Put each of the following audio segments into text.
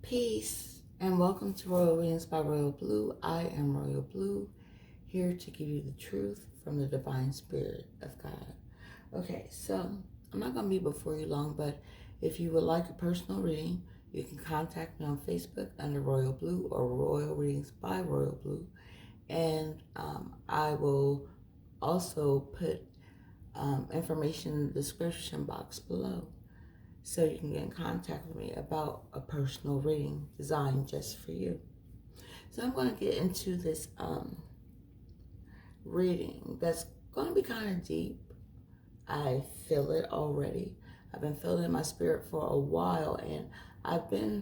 Peace and welcome to Royal Readings by Royal Blue. I am Royal Blue, here to give you the truth from the divine spirit of God. Okay, so I'm not going to be before you long, but if you would like a personal reading, you can contact me on Facebook under Royal Blue or Royal Readings by Royal Blue. And I will also put information in the description box below, so you can get in contact with me about a personal reading designed just for you. So I'm going to get into this reading that's going to be kind of deep. I feel it already. I've been feeling it in my spirit for a while, and I've been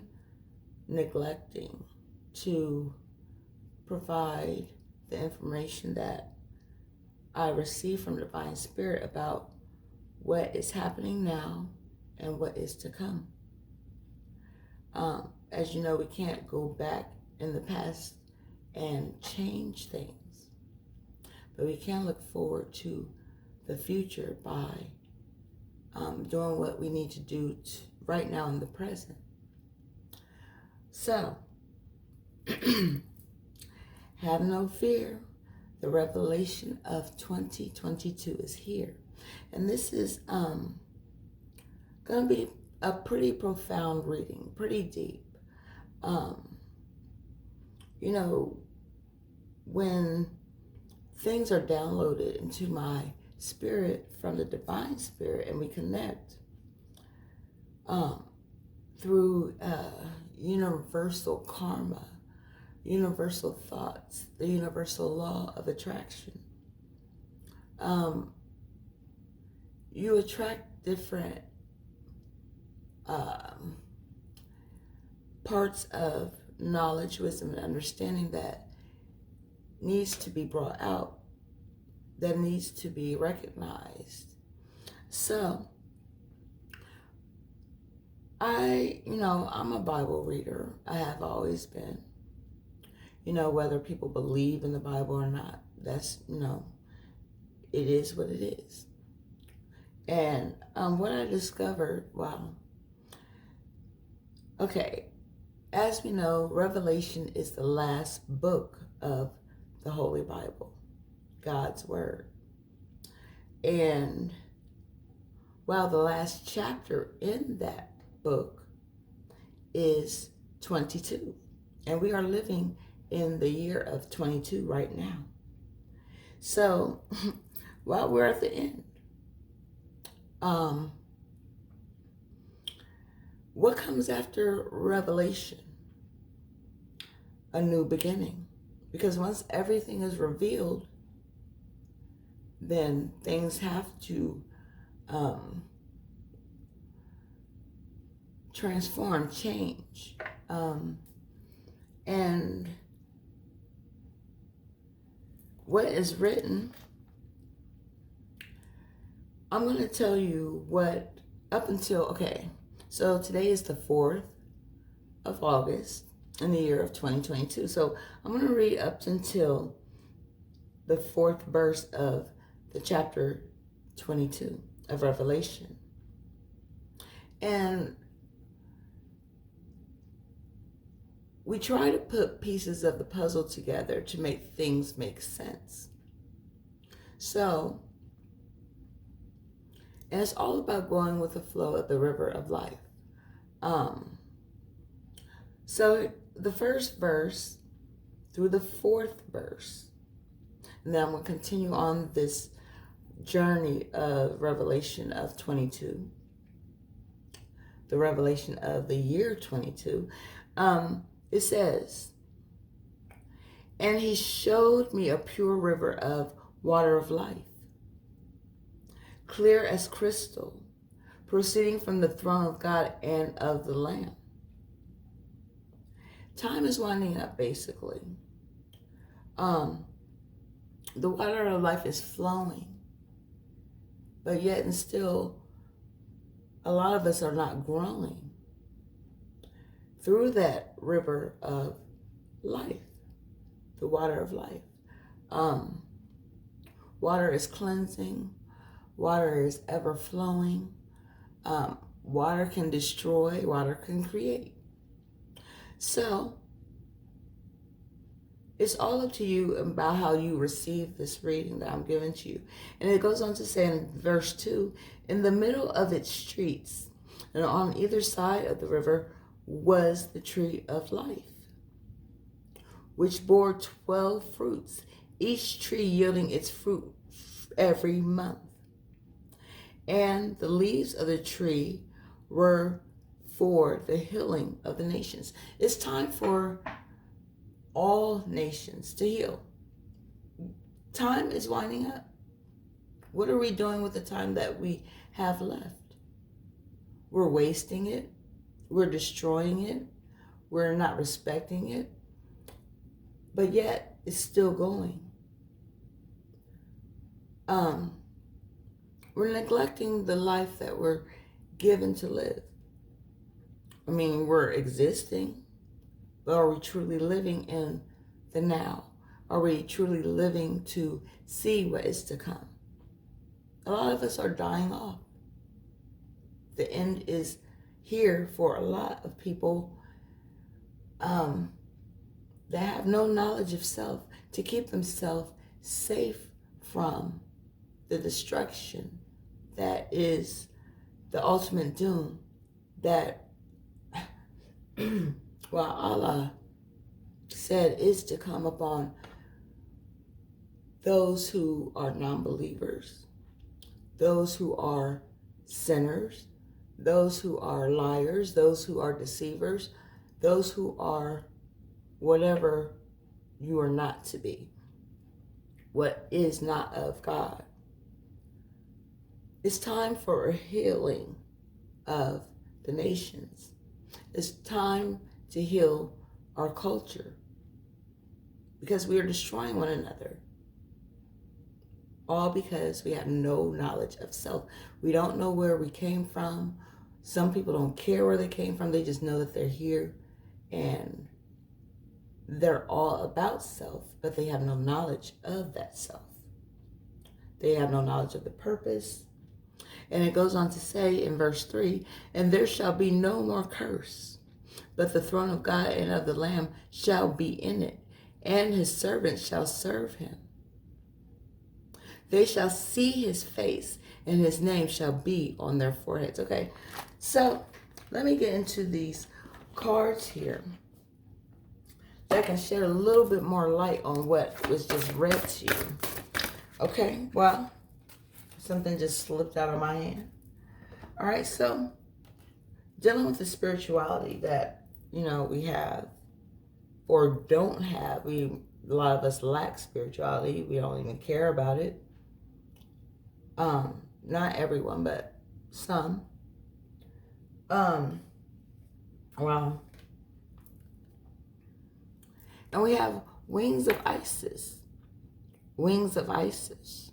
neglecting to provide the information that I receive from Divine Spirit about what is happening now and what is to come. As you know, we can't go back in the past and change things, but we can look forward to the future by doing what we need to do right now in the present. So, have no fear. The revelation of 2022 is here. And this is going to be a pretty profound reading, pretty deep. You know, when things are downloaded into my spirit from the divine spirit and we connect through universal karma, universal thoughts, the universal law of attraction, you attract different parts of knowledge, wisdom, and understanding that needs to be brought out, that needs to be recognized. So, I'm a Bible reader. I have always been. Whether people believe in the Bible or not, that's, it is what it is. And what I discovered, as we know, Revelation is the last book of the Holy Bible, God's Word. And while the last chapter in that book is 22, and we are living in the year of 22 right now. So, while we're at the end, what comes after Revelation? A new beginning. Because once everything is revealed, then things have to transform, change. And what is written, I'm going to tell you what, up until, so today is the 4th of August in the year of 2022. So I'm going to read up until the 4th verse of the chapter 22 of Revelation. And we try to put pieces of the puzzle together to make things make sense. So, and it's all about going with the flow of the river of life. So the first verse through the 4th verse, and then I'm going to continue on this journey of Revelation of 22, the revelation of the year 22. It says, "And he showed me a pure river of water of life, clear as crystal, proceeding from the throne of God and of the Lamb." Time is winding up, basically. The water of life is flowing, but yet and still, a lot of us are not growing through that river of life, the water of life. Water is cleansing. Water is ever flowing. Water can destroy. Water can create. So it's all up to you about how you receive this reading that I'm giving to you. And it goes on to say in verse 2, in the middle of its streets and on either side of the river was the tree of life, which bore 12 fruits, each tree yielding its fruit every month. And the leaves of the tree were for the healing of the nations. It's time for all nations to heal. Time is winding up. What are we doing with the time that we have left? We're wasting it. We're destroying it. We're not respecting it. But yet, it's still going. We're neglecting the life that we're given to live. I mean, we're existing, but are we truly living in the now? Are we truly living to see what is to come? A lot of us are dying off. The end is here for a lot of people that have no knowledge of self to keep themselves safe from the destruction that is the ultimate doom that well, Allah said is to come upon those who are non-believers, those who are sinners, those who are liars, those who are deceivers, those who are whatever you are not to be, what is not of God. It's time for a healing of the nations. It's time to heal our culture because we are destroying one another. All because we have no knowledge of self. We don't know where we came from. Some people don't care where they came from. They just know that they're here and they're all about self, but they have no knowledge of that self. They have no knowledge of the purpose. And it goes on to say in verse 3, and there shall be no more curse, but the throne of God and of the Lamb shall be in it, and his servants shall serve him. They shall see his face, and his name shall be on their foreheads. Okay, so let me get into these cards here that can shed a little bit more light on what was just read to you. Okay, well, something just slipped out of my hand. All right, so dealing with the spirituality that, we have or don't have. A lot of us lack spirituality. We don't even care about it. Not everyone, but some. Well, and we have wings of Isis. Wings of Isis.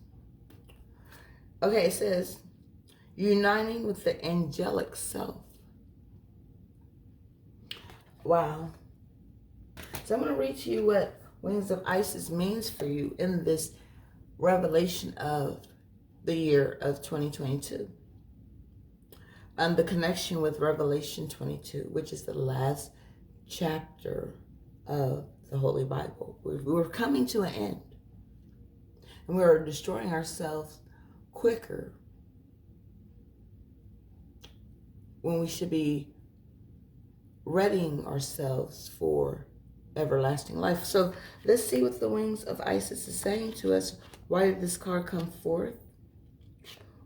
Okay, it says, uniting with the angelic self. Wow. So I'm going to read to you what Wings of Isis means for you in this revelation of the year of 2022. And the connection with Revelation 22, which is the last chapter of the Holy Bible. We're coming to an end. And we're destroying ourselves quicker when we should be readying ourselves for everlasting life. So let's see what the Wings of Isis is saying to us. Why did this card come forth?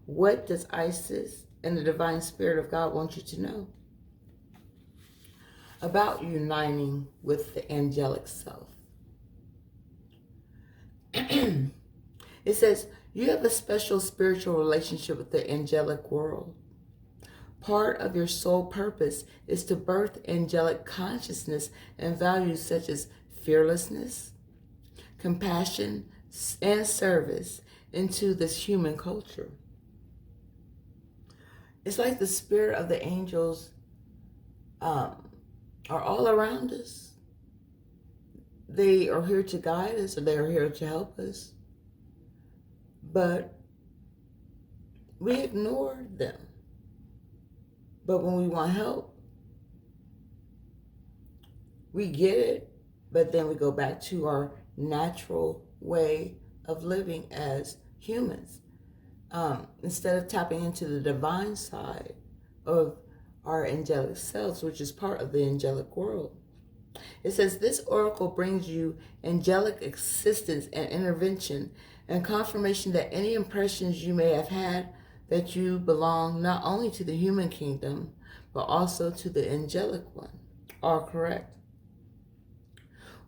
What does Isis and the divine spirit of God want you to know about uniting with the angelic self? It says, you have a special spiritual relationship with the angelic world. Part of your soul purpose is to birth angelic consciousness and values such as fearlessness, compassion, and service into this human culture. It's like the spirit of the angels are all around us. They are here to guide us, or they are here to help us. But we ignore them. But when we want help, We get it, but then we go back to our natural way of living as humans. Instead of tapping into the divine side of our angelic selves, which is part of the angelic world. It says, this oracle brings you angelic assistance and intervention and confirmation that any impressions you may have had that you belong not only to the human kingdom, but also to the angelic one are correct.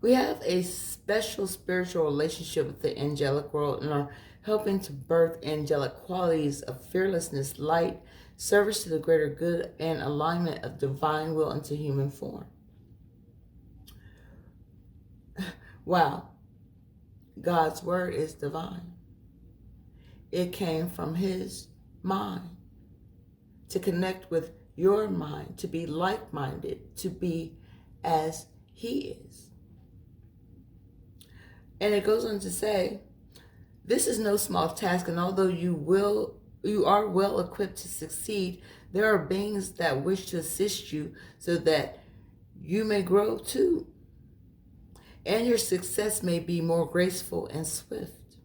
We have a special spiritual relationship with the angelic world and are helping to birth angelic qualities of fearlessness, light, service to the greater good, and alignment of divine will into human form. Wow. God's word is divine. It came from his mind to connect with your mind, to be like-minded, to be as he is. And it goes on to say, this is no small task, and although you are well equipped to succeed, there are beings that wish to assist you so that you may grow too, and your success may be more graceful and swift.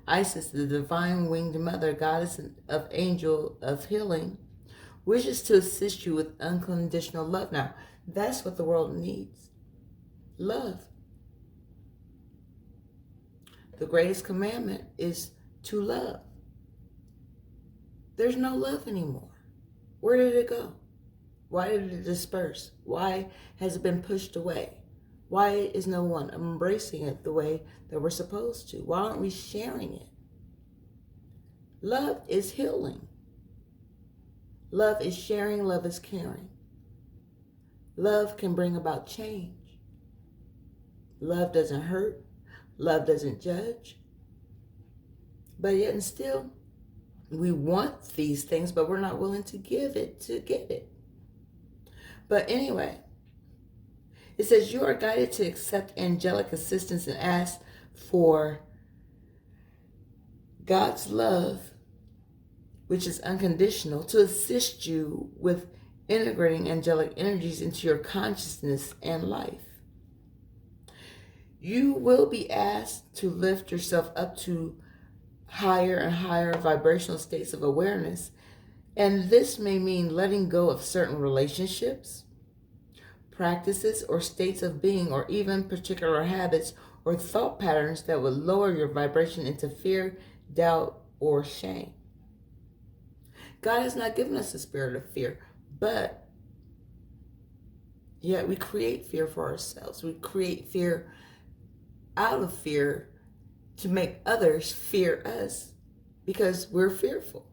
Isis, the divine winged mother, goddess of angel of healing, wishes to assist you with unconditional love. Now, that's what the world needs. Love. The greatest commandment is to love. There's no love anymore. Where did it go? Why did it disperse? Why has it been pushed away? Why is no one embracing it the way that we're supposed to? Why aren't we sharing it? Love is healing. Love is sharing. Love is caring. Love can bring about change. Love doesn't hurt. Love doesn't judge. But yet and still, we want these things, but we're not willing to give it to get it. But anyway, it says you are guided to accept angelic assistance and ask for God's love, which is unconditional, to assist you with integrating angelic energies into your consciousness and life. You will be asked to lift yourself up to higher and higher vibrational states of awareness, and this may mean letting go of certain relationships, practices, or states of being, or even particular habits or thought patterns that would lower your vibration into fear, doubt, or shame. God has not given us a spirit of fear, but yet we create fear for ourselves. We create fear out of fear to make others fear us because we're fearful.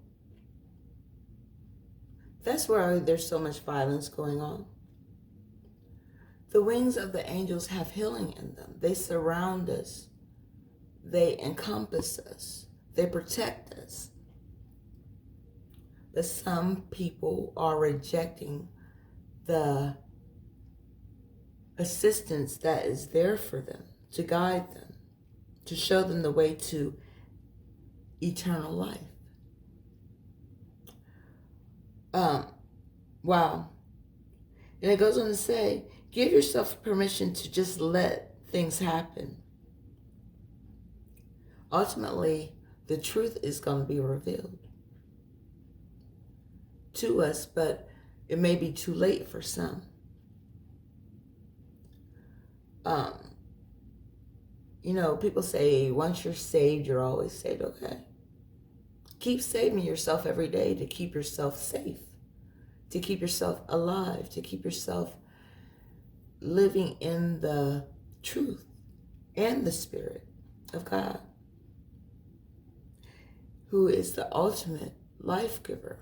That's why there's so much violence going on. The wings of the angels have healing in them. They surround us. They encompass us. They protect us. But some people are rejecting the assistance that is there for them, to guide them, to show them the way to eternal life. Wow. And it goes on to say, give yourself permission to just let things happen. Ultimately, the truth is going to be revealed to us, but it may be too late for some. People say once you're saved, you're always saved. Okay. Keep saving yourself every day to keep yourself safe, to keep yourself alive, to keep yourself living in the truth and the Spirit of God, who is the ultimate life giver,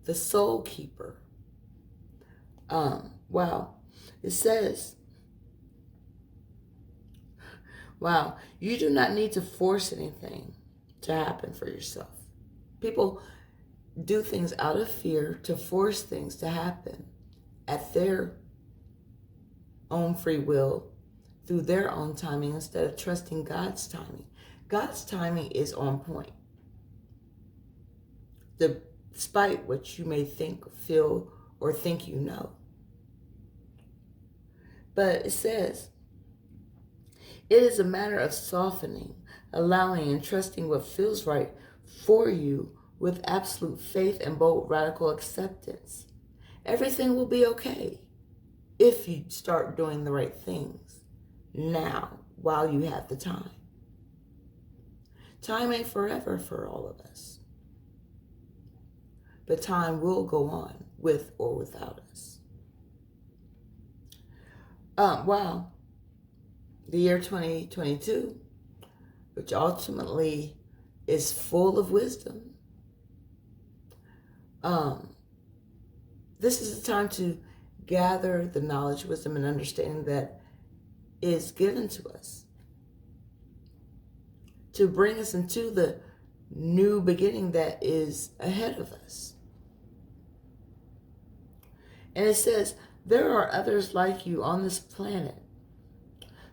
the soul keeper. Wow. It says, wow, you do not need to force anything to happen for yourself. People do things out of fear to force things to happen at their own free will, through their own timing, instead of trusting God's timing. God's timing is on point. Despite what you may think, feel, or think you know. But it says, it is a matter of softening, allowing and trusting what feels right for you with absolute faith and bold radical acceptance. Everything will be okay if you start doing the right things now while you have the time. Time ain't forever for all of us. But time will go on with or without us. Wow. The year 2022, which ultimately is full of wisdom. This is the time to gather the knowledge, wisdom, and understanding that is given to us, to bring us into the new beginning that is ahead of us. And it says, there are others like you on this planet.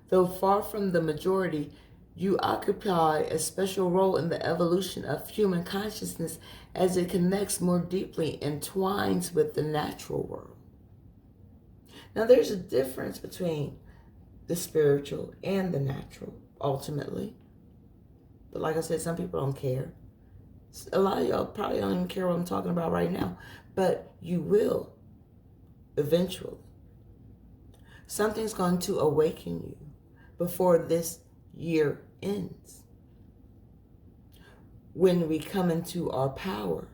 Though far from the majority, you occupy a special role in the evolution of human consciousness as it connects more deeply and entwines with the natural world. Now, there's a difference between the spiritual and the natural, ultimately. But like I said, some people don't care. A lot of y'all probably don't even care what I'm talking about right now. But you will eventually. Something's going to awaken you before this year ends. When we come into our power,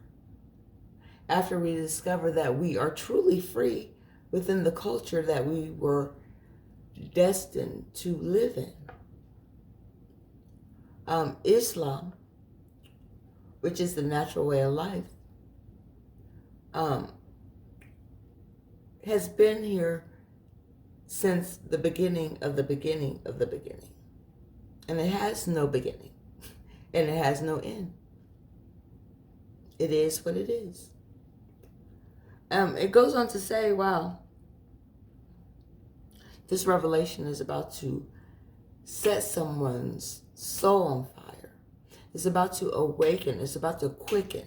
after we discover that we are truly free within the culture that we were destined to live in. Islam, which is the natural way of life, has been here since the beginning of the beginning of the beginning. And it has no beginning. And it has no end. It is what it is. It goes on to say, wow, this revelation is about to set someone's soul on fire. It's about to awaken. It's about to quicken.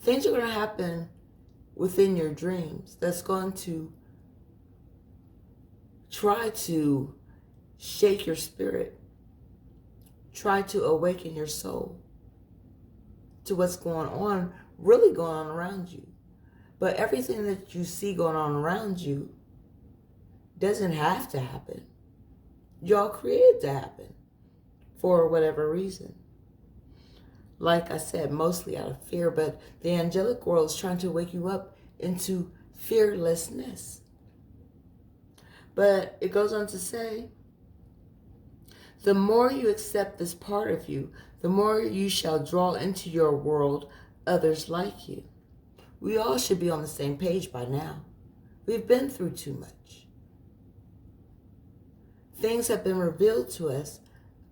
Things are going to happen within your dreams that's going to try to shake your spirit. Try to awaken your soul to what's going on, really going on around you. But everything that you see going on around you doesn't have to happen. Y'all created to happen for whatever reason. Like I said, mostly out of fear, but the angelic world is trying to wake you up into fearlessness. But it goes on to say, the more you accept this part of you, the more you shall draw into your world others like you. We all should be on the same page by now. We've been through too much. Things have been revealed to us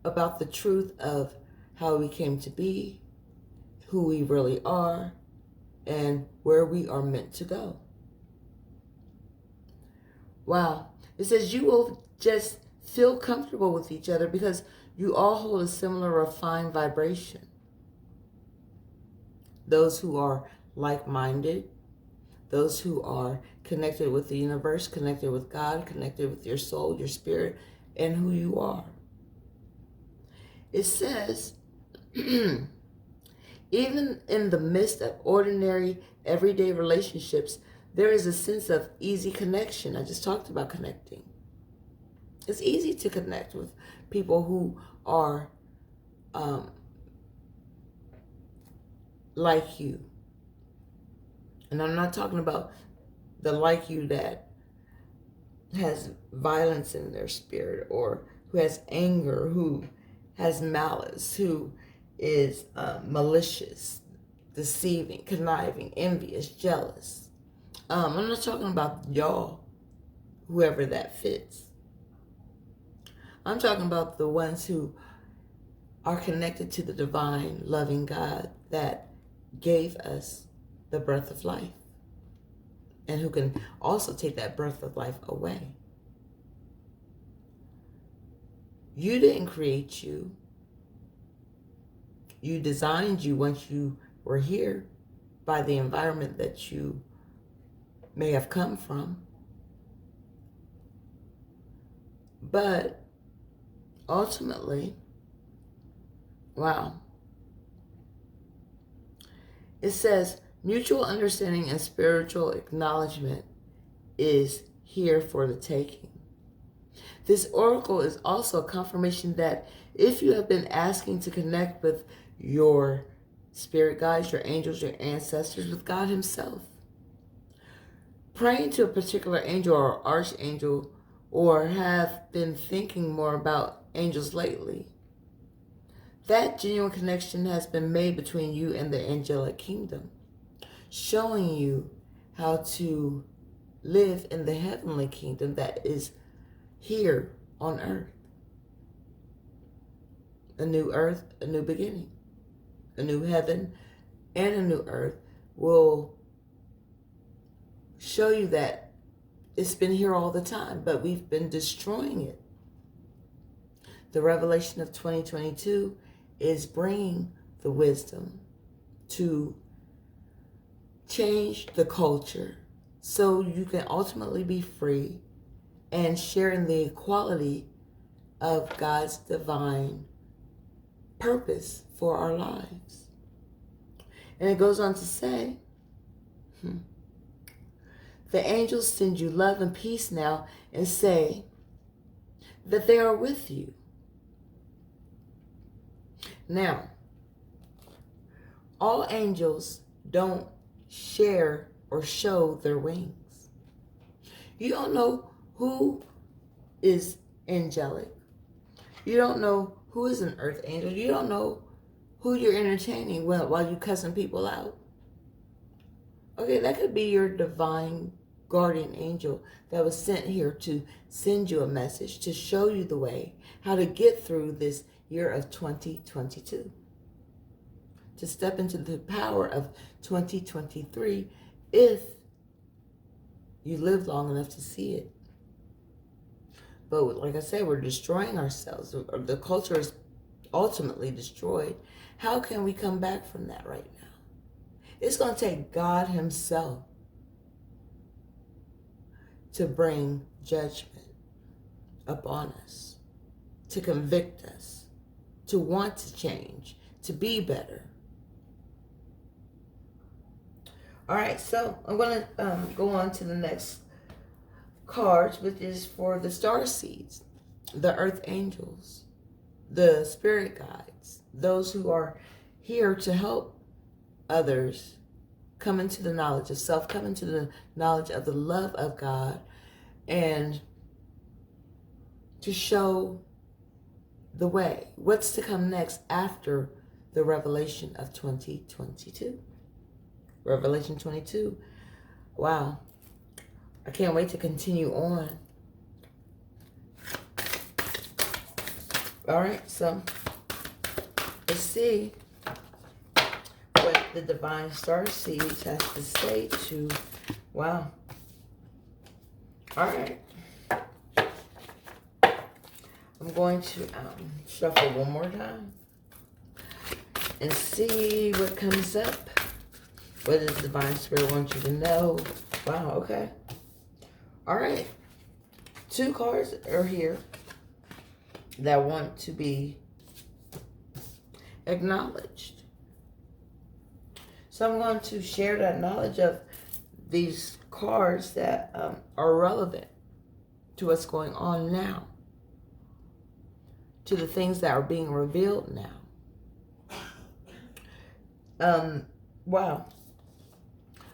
about the truth of how we came to be, who we really are, and where we are meant to go. Wow. It says you will just feel comfortable with each other because you all hold a similar refined vibration. Those who are like-minded, those who are connected with the universe, connected with God, connected with your soul, your spirit, and who you are. It says, even in the midst of ordinary, everyday relationships, there is a sense of easy connection. I just talked about connecting. It's easy to connect with people who are like you. And I'm not talking about the like you that has violence in their spirit, or who has anger, who has malice, who is malicious, deceiving, conniving, envious, jealous. I'm not talking about y'all, whoever that fits. I'm talking about the ones who are connected to the divine, loving God that gave us the breath of life, and who can also take that breath of life away. You didn't create you. You designed you once you were here by the environment that you may have come from. But ultimately, wow, it says mutual understanding and spiritual acknowledgement is here for the taking. This oracle is also a confirmation that if you have been asking to connect with your spirit guides, your angels, your ancestors, with God himself, praying to a particular angel or archangel, or have been thinking more about angels lately, that genuine connection has been made between you and the angelic kingdom, showing you how to live in the heavenly kingdom that is here on earth. A new earth, a new beginning. A new heaven and a new earth will show you that it's been here all the time, but we've been destroying it. The revelation of 2022 is bringing the wisdom to change the culture so you can ultimately be free and share in the equality of God's divine purpose for our lives. And it goes on to say, the angels send you love and peace now and say that they are with you. Now, all angels don't share or show their wings. You don't know who is angelic. You don't know who is an earth angel. You don't know who you're entertaining while you're cussing people out. Okay, that could be your divine guardian angel that was sent here to send you a message, to show you the way, how to get through this year of 2022. To step into the power of 2023 if you live long enough to see it. But like I said, we're destroying ourselves. The culture is ultimately destroyed. How can we come back from that right now? It's going to take God himself to bring judgment upon us, to convict us, to want to change, to be better. All right, so I'm going to go on to the next cards, which is for the star seeds, the earth angels, the spirit guides, those who are here to help others come into the knowledge of self, come into the knowledge of the love of God, and to show the way, what's to come next after the revelation of 2022. Revelation 22. Wow. I can't wait to continue on. All right, so let's see what the Divine Star Seeds has to say to, wow. All right. I'm going to shuffle one more time and see what comes up. What does Divine Spirit want you to know? Wow, okay. All right. 2 cards are here that want to be acknowledged. So I'm going to share that knowledge of these cards that are relevant to what's going on now, to the things that are being revealed now. Wow.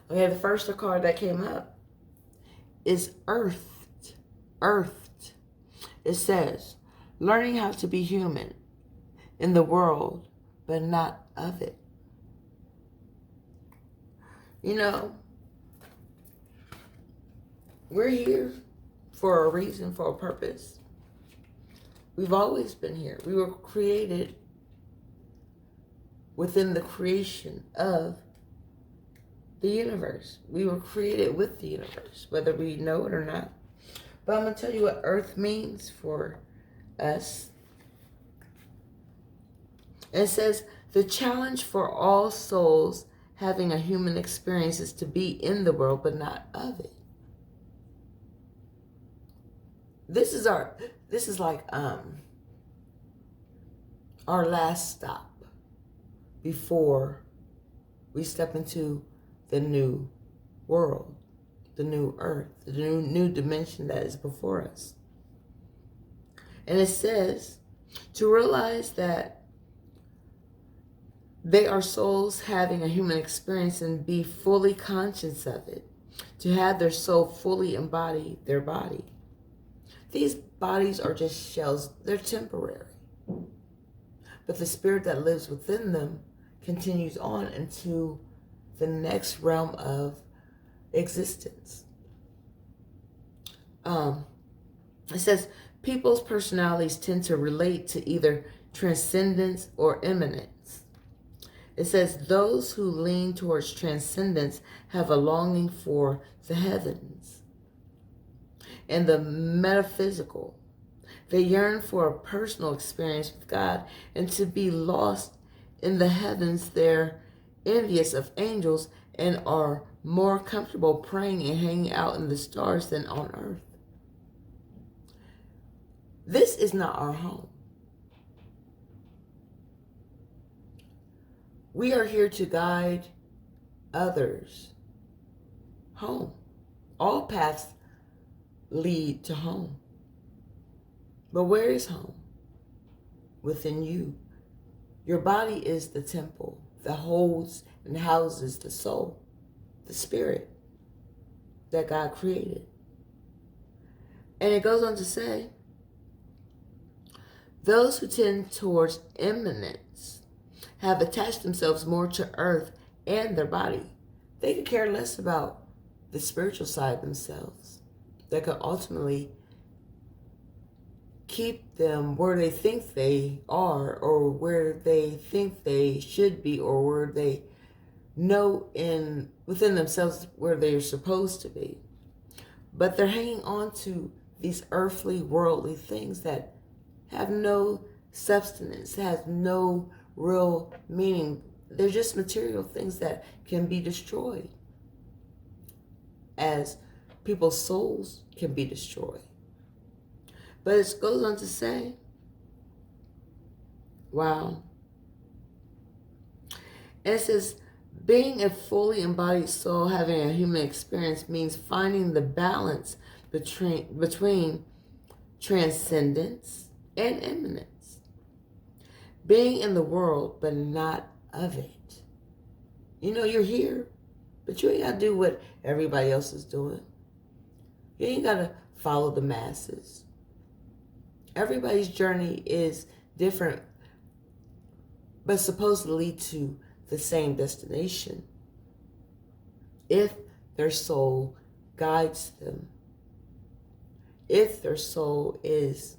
Okay, the first card that came up is Earthed. Earthed. It says, learning how to be human in the world, but not of it. You know, we're here for a reason, for a purpose. We've always been here. We were created within the creation of the universe. We were created with the universe, whether we know it or not. But I'm going to tell you what Earth means for us. And it says, the challenge for all souls having a human experience is to be in the world, but not of it. This is like our last stop before we step into the new world, the new earth, the new dimension that is before us. And it says to realize that they are souls having a human experience and be fully conscious of it, to have their soul fully embody their body. These bodies are just shells, they're temporary. But the spirit that lives within them continues on into the next realm of existence. It says people's personalities tend to relate to either transcendence or immanence. It says those who lean towards transcendence have a longing for the heavens and the metaphysical. They yearn for a personal experience with God, and to be lost in the heavens, they're envious of angels and are more comfortable praying and hanging out in the stars than on earth. This is not our home. We are here to guide others home. All paths lead to home. But where is home? Within you. Your body is the temple that holds and houses the soul, the spirit that God created. And it goes on to say, those who tend towards immanence have attached themselves more to earth and their body. They could care less about the spiritual side themselves that could ultimately keep them where they think they are, or where they think they should be, or where they know within themselves where they are supposed to be. But they're hanging on to these earthly, worldly things that have no substance, have no real meaning. They're just material things that can be destroyed, as people's souls can be destroyed. But it goes on to say, wow. And it says, being a fully embodied soul having a human experience means finding the balance between transcendence and immanence. Being in the world, but not of it. You know, you're here, but you ain't got to do what everybody else is doing. You ain't got to follow the masses. Everybody's journey is different, but supposed to lead to the same destination if their soul guides them, if their soul is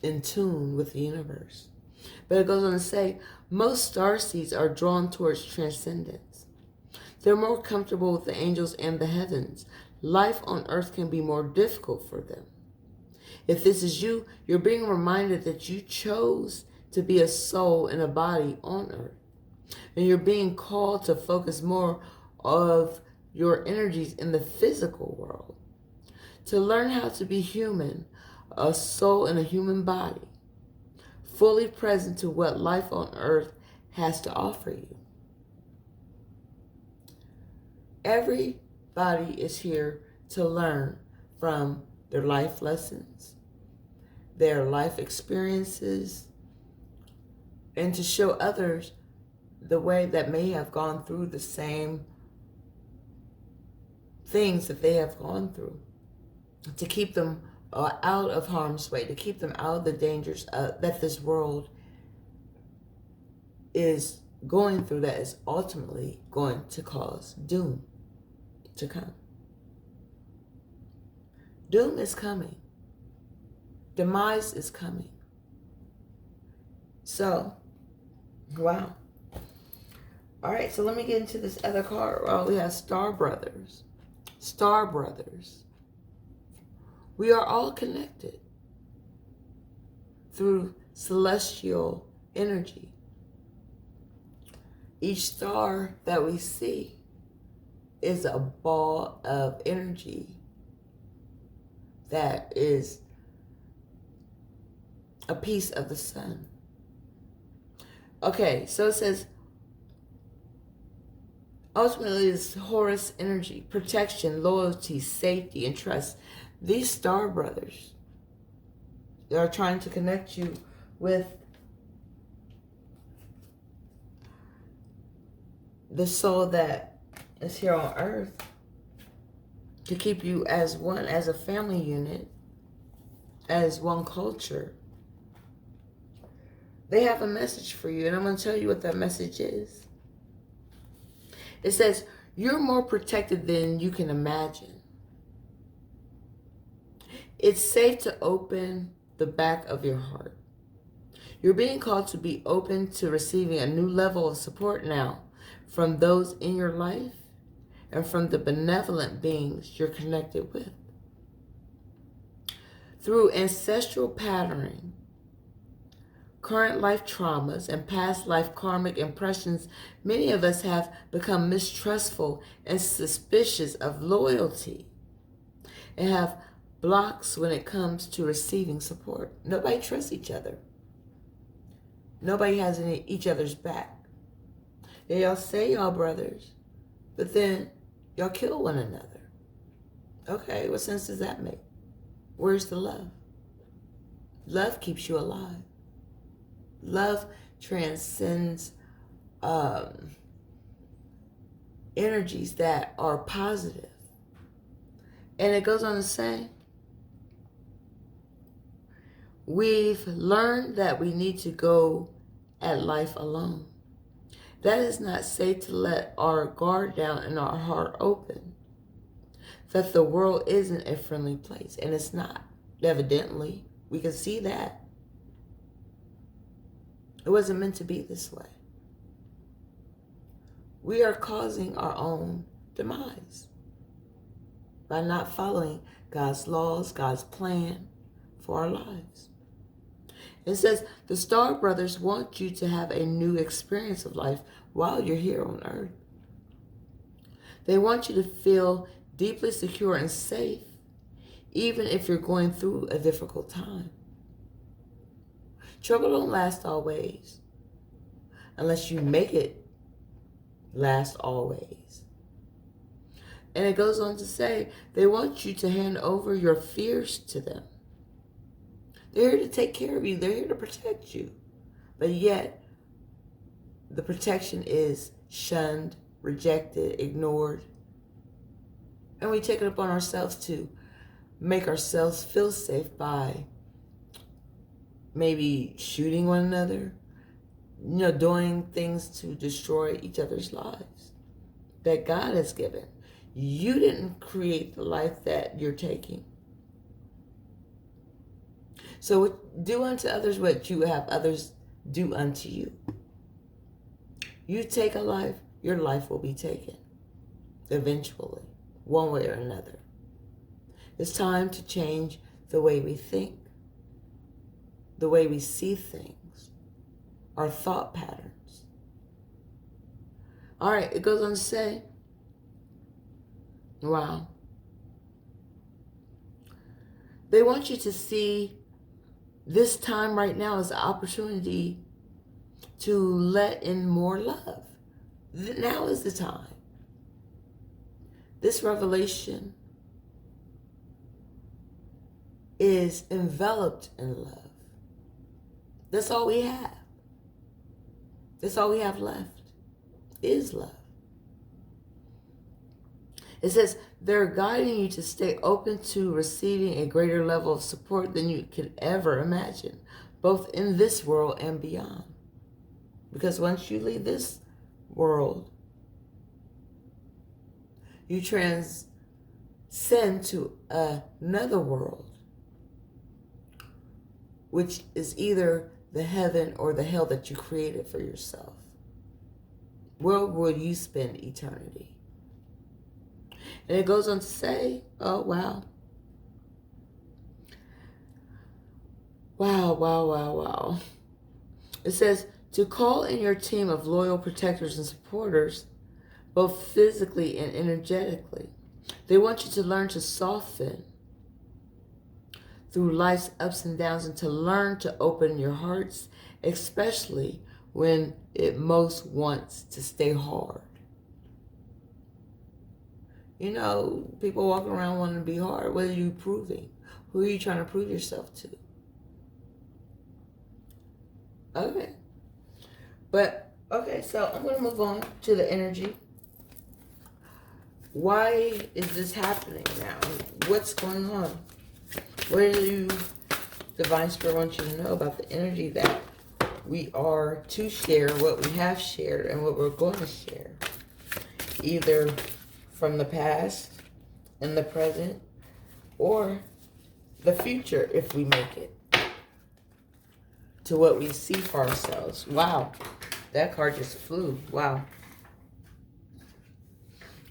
in tune with the universe. But it goes on to say, most starseeds are drawn towards transcendence. They're more comfortable with the angels and the heavens. Life on earth can be more difficult for them. If this is you, you're being reminded that you chose to be a soul in a body on earth. And you're being called to focus more of your energies in the physical world. To learn how to be human, a soul in a human body, fully present to what life on earth has to offer you. Everybody is here to learn from their life lessons, their life experiences, and to show others the way that may have gone through the same things that they have gone through, to keep them out of harm's way, to keep them out of the dangers that this world is going through, that is ultimately going to cause doom to come. Doom is coming. Demise is coming. So, wow. All right, so let me get into this other card. Well, we have Star Brothers. Star Brothers. We are all connected through celestial energy. Each star that we see is a ball of energy that is a piece of the sun. Okay, so it says, ultimately, it's Horus energy, protection, loyalty, safety, and trust. These star brothers are trying to connect you with the soul that is here on earth to keep you as one, as a family unit, as one culture. They have a message for you, and I'm going to tell you what that message is. It says, you're more protected than you can imagine. It's safe to open the back of your heart. You're being called to be open to receiving a new level of support now from those in your life and from the benevolent beings you're connected with. Through ancestral patterning, current life traumas, and past life karmic impressions, many of us have become mistrustful and suspicious of loyalty and have blocks when it comes to receiving support. Nobody trusts each other. Nobody has each other's back. Y'all say y'all brothers, but then y'all kill one another. Okay, what sense does that make? Where's the love? Love keeps you alive. Love transcends energies that are positive. And it goes on to say, we've learned that we need to go at life alone. That is not safe to let our guard down and our heart open. That the world isn't a friendly place, and it's not. Evidently, we can see that. It wasn't meant to be this way. We are causing our own demise by not following God's laws, God's plan for our lives. It says, the Star Brothers want you to have a new experience of life while you're here on earth. They want you to feel deeply secure and safe, even if you're going through a difficult time. Trouble don't last always, unless you make it last always. And it goes on to say, they want you to hand over your fears to them. They're here to take care of you. They're here to protect you. But yet, the protection is shunned, rejected, ignored. And we take it upon ourselves to make ourselves feel safe by maybe shooting one another, doing things to destroy each other's lives that God has given. You didn't create the life that you're taking. So do unto others what you have others do unto you. You take a life, your life will be taken eventually, one way or another. It's time to change the way we think, the way we see things, our thought patterns. All right, it goes on to say, wow. They want you to see this time right now as an opportunity to let in more love. Now is the time. This revelation is enveloped in love. That's all we have. That's all we have left is love. It says they're guiding you to stay open to receiving a greater level of support than you could ever imagine, both in this world and beyond. Because once you leave this world, you transcend to another world, which is either the heaven or the hell that you created for yourself. Where will you spend eternity? And it goes on to say, oh, wow. Wow, wow, wow, wow. It says, to call in your team of loyal protectors and supporters, both physically and energetically. They want you to learn to soften through life's ups and downs and to learn to open your hearts, especially when it most wants to stay hard. You know, people walking around wanting to be hard. What are you proving? Who are you trying to prove yourself to? Okay. But, okay, so I'm going to move on to the energy. Why is this happening now? What's going on? What do Divine Spirit want you to know about the energy that we are to share, what we have shared, and what we're going to share? Either from the past, in the present, or the future if we make it to what we see for ourselves. Wow, that card just flew. Wow.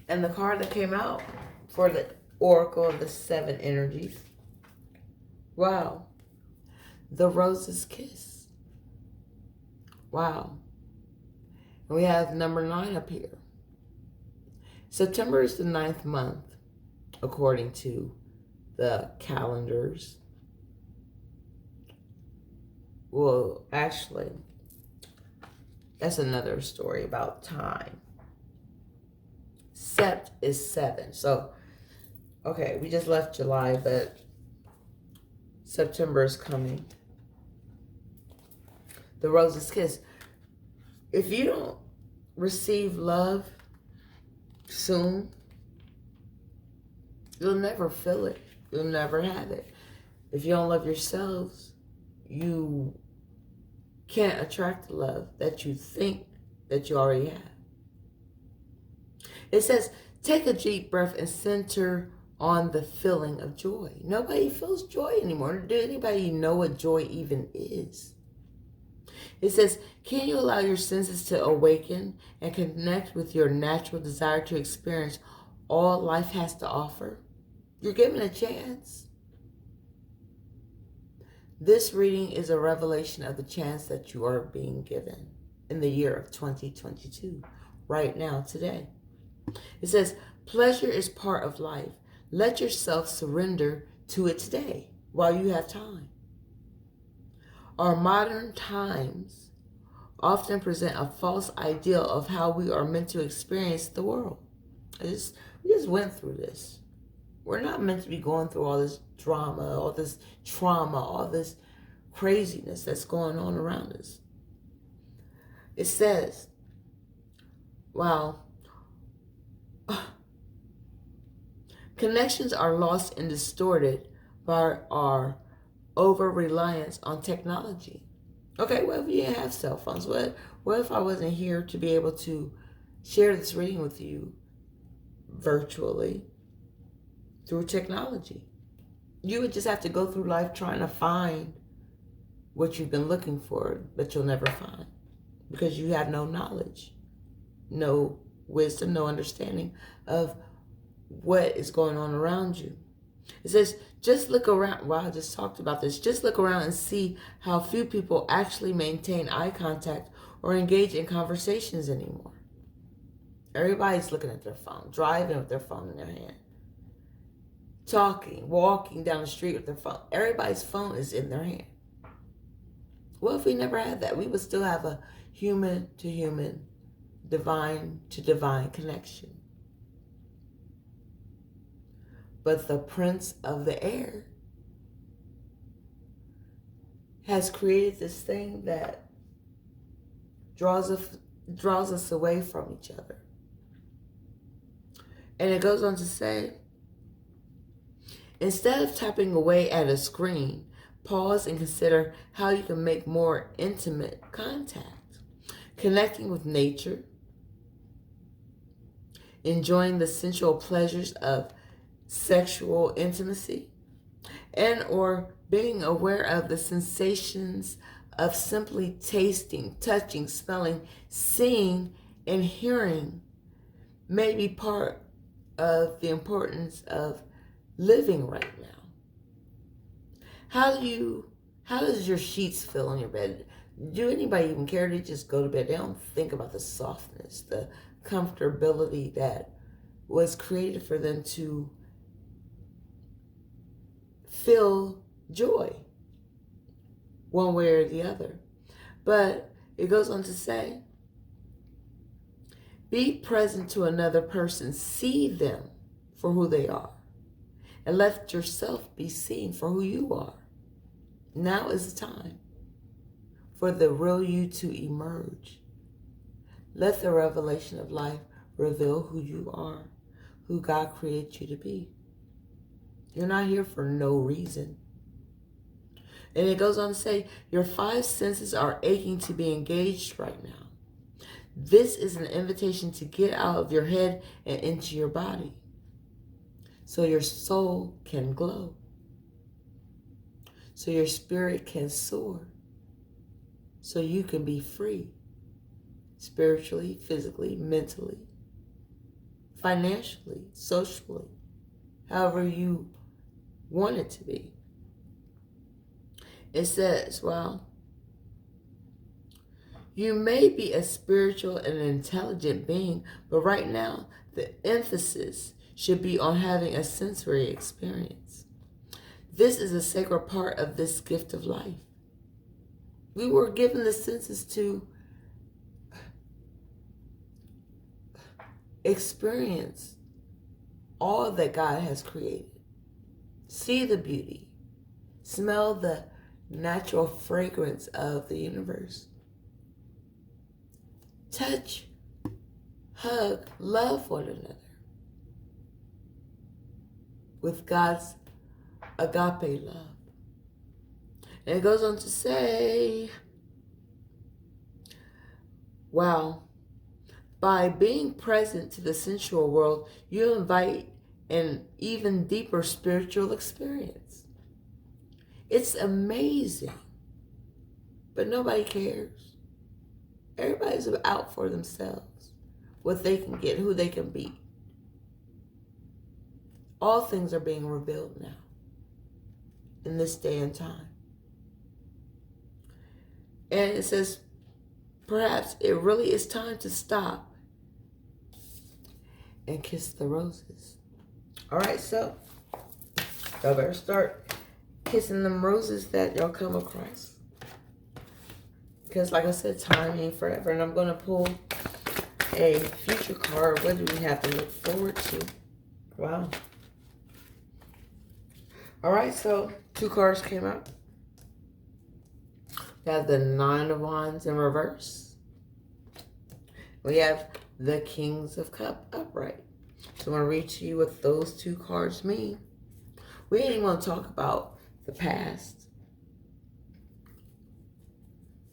And the card that came out for the Oracle of the Seven Energies. Wow. The Rose's Kiss. Wow. And we have number 9 up here. September is the 9th month, according to the calendars. Well, actually, that's another story about time. Sept is 7. So, okay, we just left July, but September is coming. The Rose's Kiss. If you don't receive love soon, you'll never feel it. You'll never have it. If you don't love yourselves, you can't attract the love that you think that you already have. It says, take a deep breath and center on the feeling of joy. Nobody feels joy anymore. Do anybody know what joy even is? It says, can you allow your senses to awaken and connect with your natural desire to experience all life has to offer? You're given a chance. This reading is a revelation of the chance that you are being given in the year of 2022, right now, today. It says, pleasure is part of life. Let yourself surrender to it today while you have time. Our modern times often present a false ideal of how we are meant to experience the world. We just went through this. We're not meant to be going through all this drama, all this trauma, all this craziness that's going on around us. It says, wow, connections are lost and distorted by our over-reliance on technology. Okay, what if you didn't have cell phones? What if I wasn't here to be able to share this reading with you virtually through technology? You would just have to go through life trying to find what you've been looking for, but you'll never find because you have no knowledge, no wisdom, no understanding of what is going on around you. It says, just look around. Wow, I just talked about this. Just look around and see how few people actually maintain eye contact or engage in conversations anymore. Everybody's looking at their phone, driving with their phone in their hand, talking, walking down the street with their phone. Everybody's phone is in their hand. What if we never had that? We would still have a human-to-human, divine-to-divine connection. But the Prince of the Air has created this thing that draws us away from each other. And it goes on to say, instead of tapping away at a screen, pause and consider how you can make more intimate contact, connecting with nature, enjoying the sensual pleasures of sexual intimacy, and or being aware of the sensations of simply tasting, touching, smelling, seeing, and hearing may be part of the importance of living right now. How does your sheets feel on your bed? Do anybody even care to just go to bed? They don't think about the softness, the comfortability that was created for them to feel joy, one way or the other. But it goes on to say, be present to another person. See them for who they are. And let yourself be seen for who you are. Now is the time for the real you to emerge. Let the revelation of life reveal who you are, who God created you to be. You're not here for no reason. And it goes on to say, your 5 senses are aching to be engaged right now. This is an invitation to get out of your head and into your body, so your soul can glow, so your spirit can soar, so you can be free, spiritually, physically, mentally, financially, socially, however you want it to be. It says, well, you may be a spiritual and intelligent being, but right now the emphasis should be on having a sensory experience. This is a sacred part of this gift of life. We were given the senses to experience all that God has created. See the beauty. Smell the natural fragrance of the universe. Touch, hug, love one another with God's agape love. And it goes on to say, wow, by being present to the sensual world, you invite an even deeper spiritual experience. It's amazing, but nobody cares. Everybody's out for themselves, what they can get, who they can beat. All things are being revealed now, in this day and time. And it says, perhaps it really is time to stop and kiss the roses. All right, so y'all better start kissing them roses that y'all come across. Because like I said, time ain't forever. And I'm going to pull a future card. What do we have to look forward to? Wow. All right, so 2 cards came out. We have the 9 of Wands in reverse. We have the Kings of Cups upright. So I'm going to read to you what those 2 cards mean. We ain't even going to talk about the past.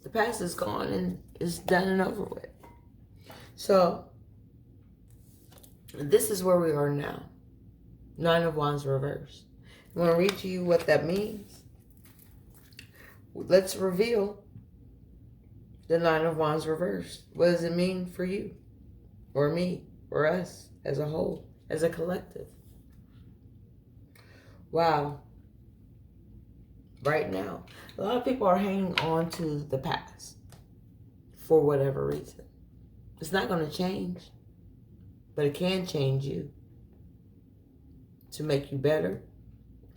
The past is gone and is done and over with. So, this is where we are now. 9 of Wands reversed. I'm going to read to you what that means. Let's reveal the 9 of Wands reversed. What does it mean for you? Or me? Or us? As a whole? As a collective? Wow. Right now, a lot of people are hanging on to the past for whatever reason. It's not going to change, but it can change you to make you better,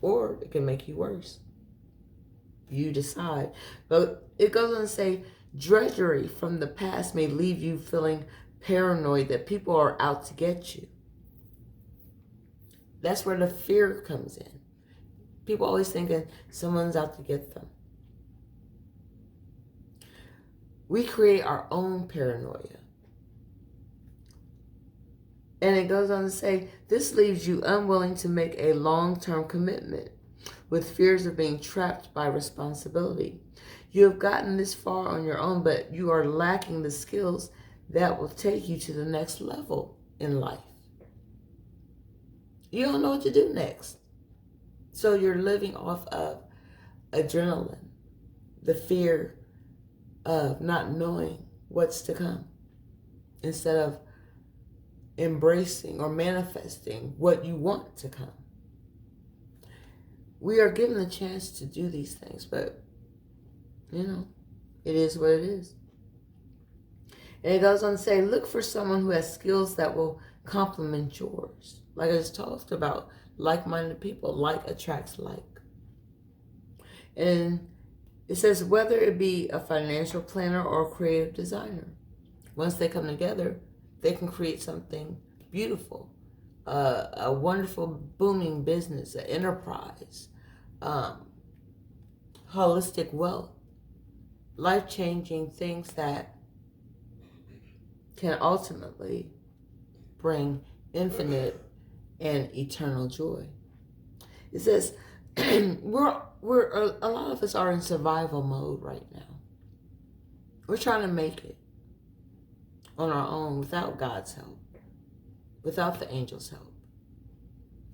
or it can make you worse. You decide. But it goes on to say, drudgery from the past may leave you feeling paranoid that people are out to get you. That's where the fear comes in. People always thinking someone's out to get them. We create our own paranoia. And it goes on to say, this leaves you unwilling to make a long-term commitment with fears of being trapped by responsibility. You have gotten this far on your own, but you are lacking the skills that will take you to the next level in life. You don't know what to do next. So you're living off of adrenaline, the fear of not knowing what's to come, instead of embracing or manifesting what you want to come. We are given the chance to do these things, but, you know, it is what it is. And it goes on to say, look for someone who has skills that will complement yours. Like I just talked about, like-minded people, like attracts like. And it says whether it be a financial planner or a creative designer, once they come together, they can create something beautiful, a wonderful booming business, an enterprise, holistic wealth, life-changing things that can ultimately bring infinite and eternal joy. It says we're a lot of us are in survival mode right now. We're trying to make it on our own without God's help, without the angels' help.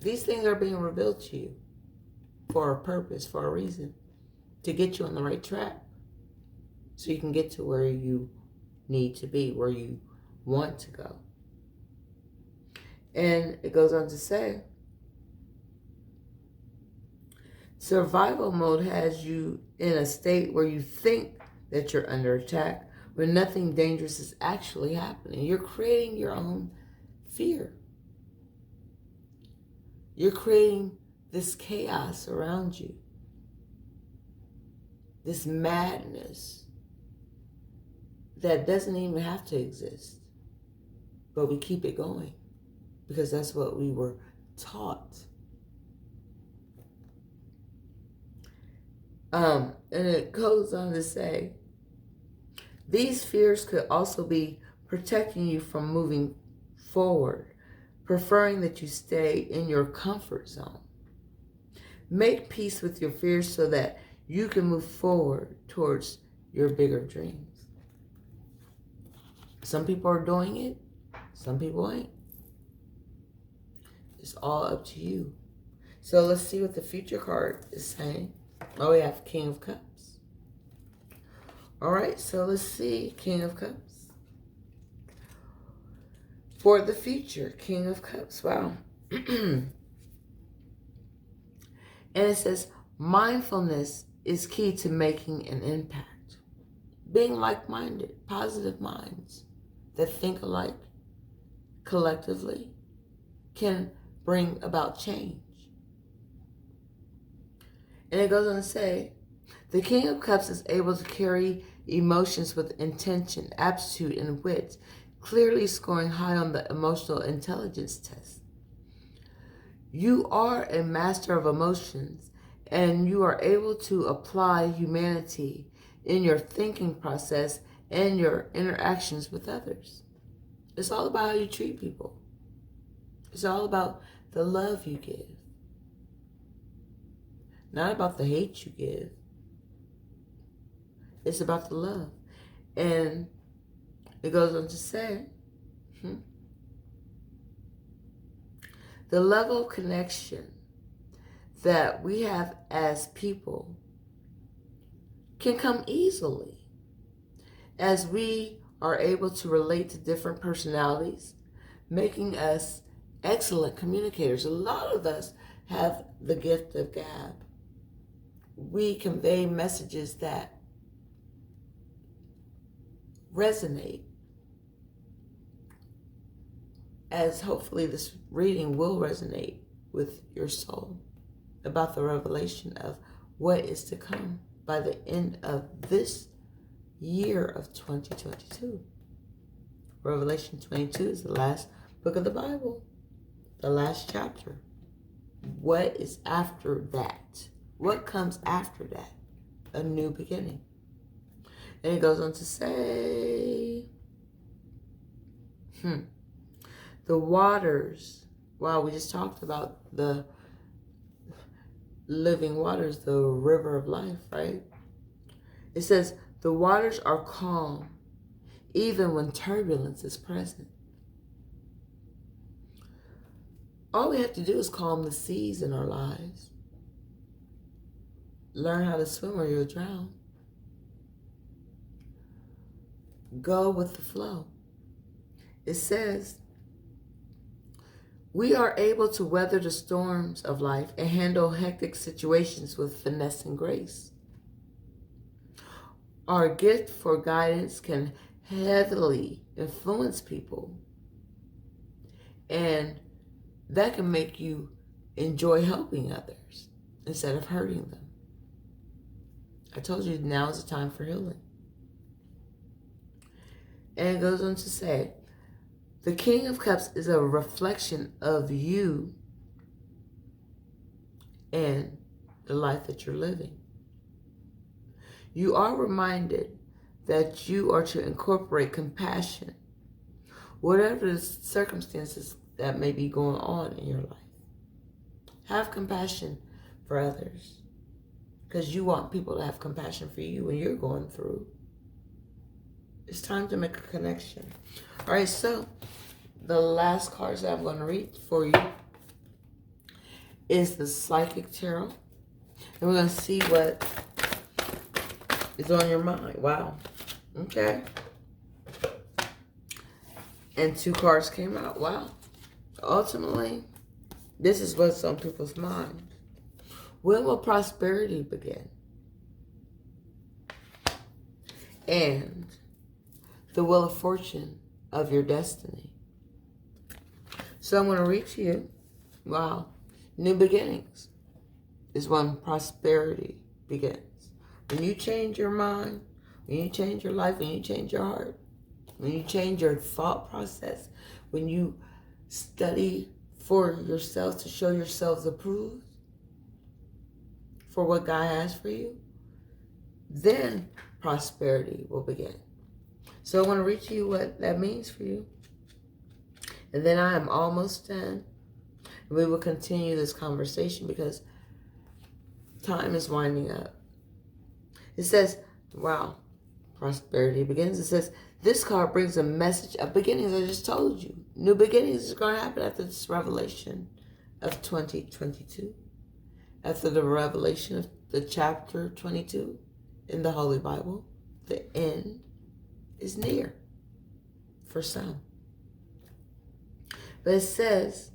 These things are being revealed to you for a purpose, for a reason, to get you on the right track so you can get to where you need to be, where you want to go. And it goes on to say, survival mode has you in a state where you think that you're under attack, when nothing dangerous is actually happening. You're creating your own fear. You're creating this chaos around you, this madness that doesn't even have to exist, but we keep it going because that's what we were taught. And it goes on to say, these fears could also be protecting you from moving forward, preferring that you stay in your comfort zone. Make peace with your fears so that you can move forward towards your bigger dreams. Some people are doing it, some people ain't. It's all up to you. So let's see what the future card is saying. Oh, we have King of Cups. All right, so let's see, King of Cups. For the future, King of Cups, wow. And it says, mindfulness is key to making an impact. Being like-minded, positive minds that think alike collectively can bring about change. And it goes on to say, the King of Cups is able to carry emotions with intention, aptitude, and wit, clearly scoring high on the emotional intelligence test. You are a master of emotions, and you are able to apply humanity in your thinking process and your interactions with others. It's all about how you treat people. It's all about the love you give, not about the hate you give. It's about the love. And it goes on to say, the level of connection that we have as people can come easily as we are able to relate to different personalities, making us excellent communicators. A lot of us have the gift of gab. We convey messages that resonate, as hopefully this reading will resonate with your soul about the revelation of what is to come by the end of this year of 2022. Revelation 22 is the last book of the Bible, the last chapter. What is after that? What comes after that? A new beginning. And it goes on to say, the waters, wow, we just talked about the living waters, the river of life, right? It says, the waters are calm, even when turbulence is present. All we have to do is calm the seas in our lives. Learn how to swim or you'll drown. Go with the flow. It says, we are able to weather the storms of life and handle hectic situations with finesse and grace. Our gift for guidance can heavily influence people, and that can make you enjoy helping others instead of hurting them. I told you now is the time for healing. And it goes on to say, the King of Cups is a reflection of you and the life that you're living. You are reminded that you are to incorporate compassion, whatever the circumstances that may be going on in your life. Have compassion for others, because you want people to have compassion for you when you're going through. It's time to make a connection. All right, so the last cards that I'm going to read for you is the Psychic Tarot. And we're going to see what is on your mind. Wow. Okay. And 2 cards came out. Wow. Ultimately, this is what's on people's mind. When will prosperity begin? And the Wheel of Fortune of your destiny. So I'm going to read to you. Wow. New beginnings is when prosperity begins. When you change your mind, when you change your life, when you change your heart, when you change your thought process, when you study for yourself to show yourselves approved for what God has for you, then prosperity will begin. So I want to read to you what that means for you. And then I am almost done. We will continue this conversation because time is winding up. It says, wow, prosperity begins. It says, this card brings a message of beginnings. I just told you. New beginnings is going to happen after this revelation of 2022. After the revelation of the chapter 22 in the Holy Bible, the end is near for some. But it says,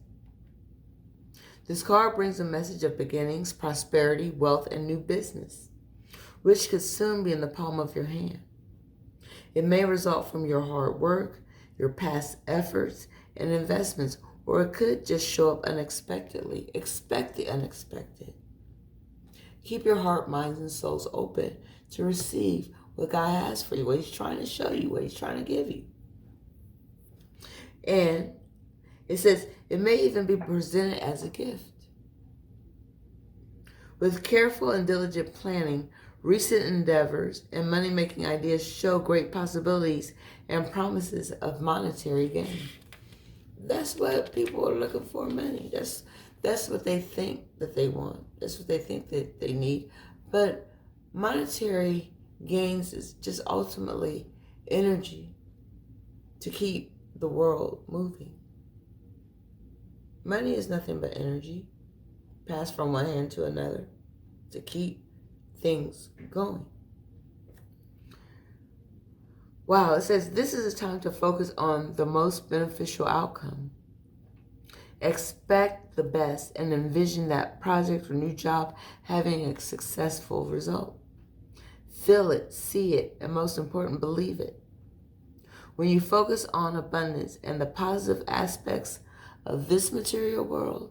this card brings a message of beginnings, prosperity, wealth, and new business, which could soon be in the palm of your hand. It may result from your hard work, your past efforts, and investments, or it could just show up unexpectedly. Expect the unexpected. Keep your heart, minds, and souls open to receive what God has for you, what He's trying to show you, what He's trying to give you. And it says, it may even be presented as a gift. With careful and diligent planning, recent endeavors and money-making ideas show great possibilities and promises of monetary gain. That's what people are looking for, money. That's what they think that they want. That's what they think that they need. But monetary gains is just ultimately energy to keep the world moving. Money is nothing but energy passed from one hand to another to keep things going. Wow, it says this is a time to focus on the most beneficial outcome. Expect the best and envision that project or new job having a successful result. Feel it, see it, and most important, believe it. When you focus on abundance and the positive aspects of this material world,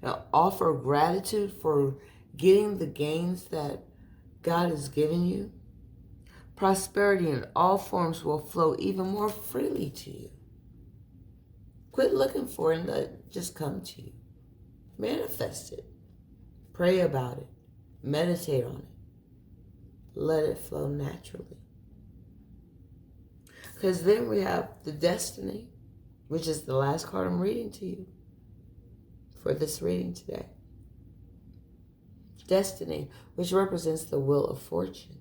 and offer gratitude for getting the gains that God has given you, prosperity in all forms will flow even more freely to you. Quit looking for it and let it just come to you. Manifest it. Pray about it. Meditate on it. Let it flow naturally. Because then we have the destiny, which is the last card I'm reading to you for this reading today. Destiny, which represents the wheel of fortune.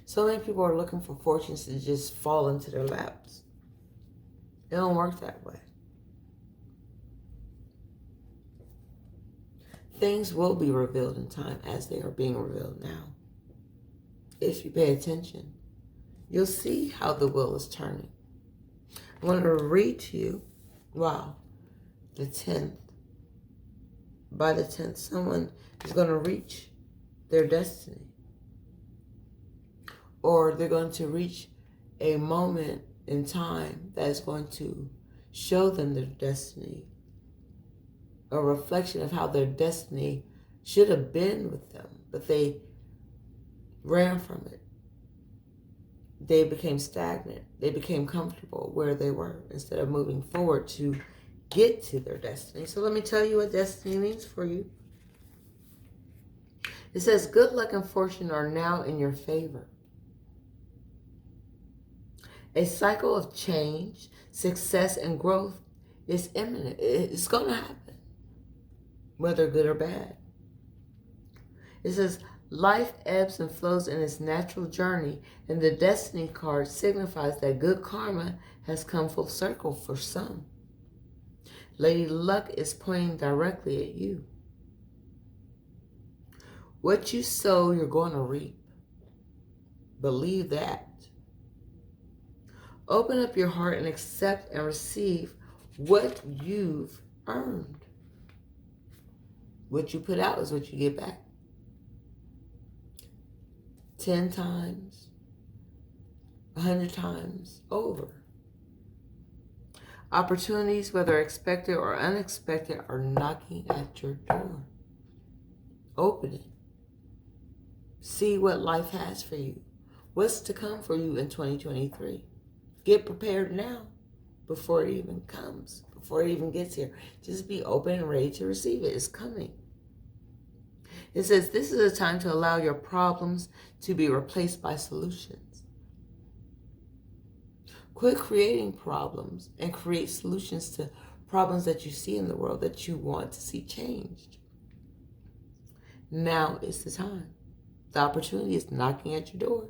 So many people are looking for fortunes to just fall into their laps. It don't work that way. Things will be revealed in time as they are being revealed now. If you pay attention, you'll see how the wheel is turning. I wanted to read to you, wow, the 10th. By the 10th, someone is going to reach their destiny. Or they're going to reach a moment in time that is going to show them their destiny. A reflection of how their destiny should have been with them, but they ran from it. They became stagnant. They became comfortable where they were instead of moving forward to get to their destiny. So let me tell you what destiny means for you. It says, good luck and fortune are now in your favor. A cycle of change, success, and growth is imminent. It's going to happen, whether good or bad. It says, life ebbs and flows in its natural journey, and the destiny card signifies that good karma has come full circle for some. Lady Luck is pointing directly at you. What you sow, you're going to reap. Believe that. Open up your heart and accept and receive what you've earned. What you put out is what you get back. 10 times, 100 times over. Opportunities, whether expected or unexpected, are knocking at your door. Open it. See what life has for you. What's to come for you in 2023. Get prepared now before it even comes, before it even gets here. Just be open and ready to receive it. It's coming. It says this is a time to allow your problems to be replaced by solutions. Quit creating problems and create solutions to problems that you see in the world that you want to see changed. Now is the time. The opportunity is knocking at your door.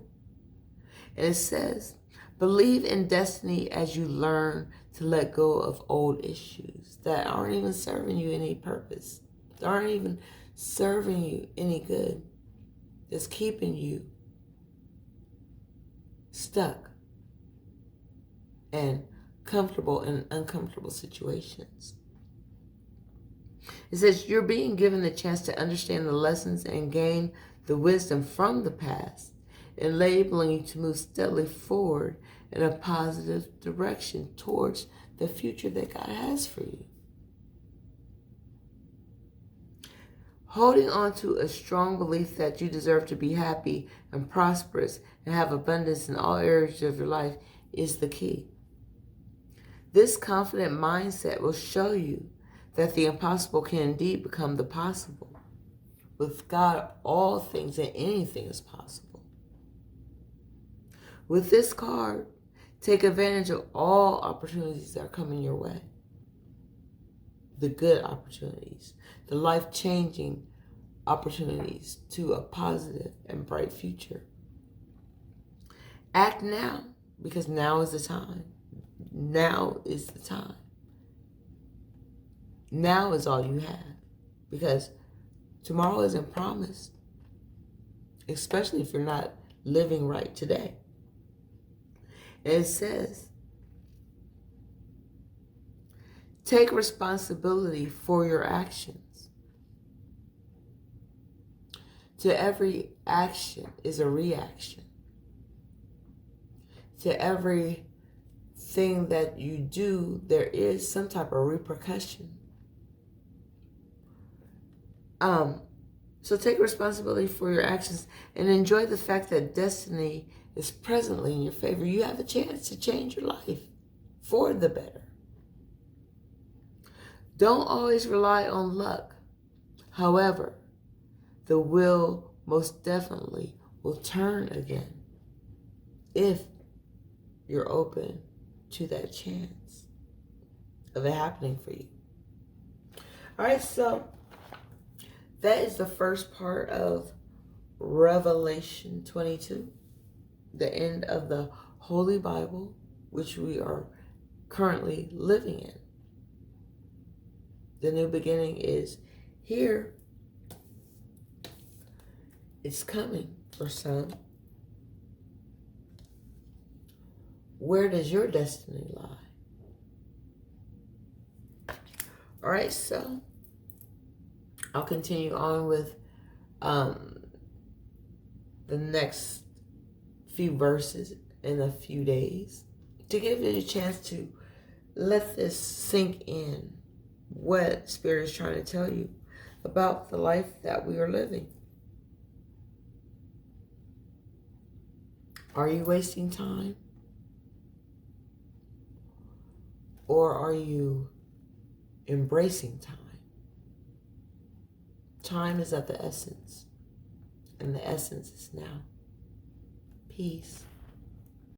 And it says, believe in destiny as you learn to let go of old issues that aren't even serving you any purpose. That aren't even serving you any good. That's keeping you stuck and comfortable in uncomfortable situations. It says you're being given the chance to understand the lessons and gain the wisdom from the past, enabling you to move steadily forward in a positive direction towards the future that God has for you. Holding on to a strong belief that you deserve to be happy and prosperous and have abundance in all areas of your life is the key. This confident mindset will show you that the impossible can indeed become the possible. With God, all things and anything is possible. With this card, take advantage of all opportunities that are coming your way. The good opportunities, the life-changing opportunities to a positive and bright future. Act now, because now is the time. Now is the time. Now is all you have, because tomorrow isn't promised, especially if you're not living right today. And it says, take responsibility for your actions. To every action is a reaction. To every thing that you do, there is some type of repercussion. So take responsibility for your actions and enjoy the fact that destiny is presently in your favor. You have a chance to change your life for the better. Don't always rely on luck. However, the wheel most definitely will turn again if you're open to that chance of it happening for you. All right, so that is the first part of Revelation 22, the end of the Holy Bible, which we are currently living in. The new beginning is here. It's coming for some. Where does your destiny lie? All right, so I'll continue on with the next few verses in a few days to give you a chance to let this sink in, what Spirit is trying to tell you. about the life that we are living. Are you wasting time? Or are you embracing time? Time is of the essence, and the essence is now. Peace.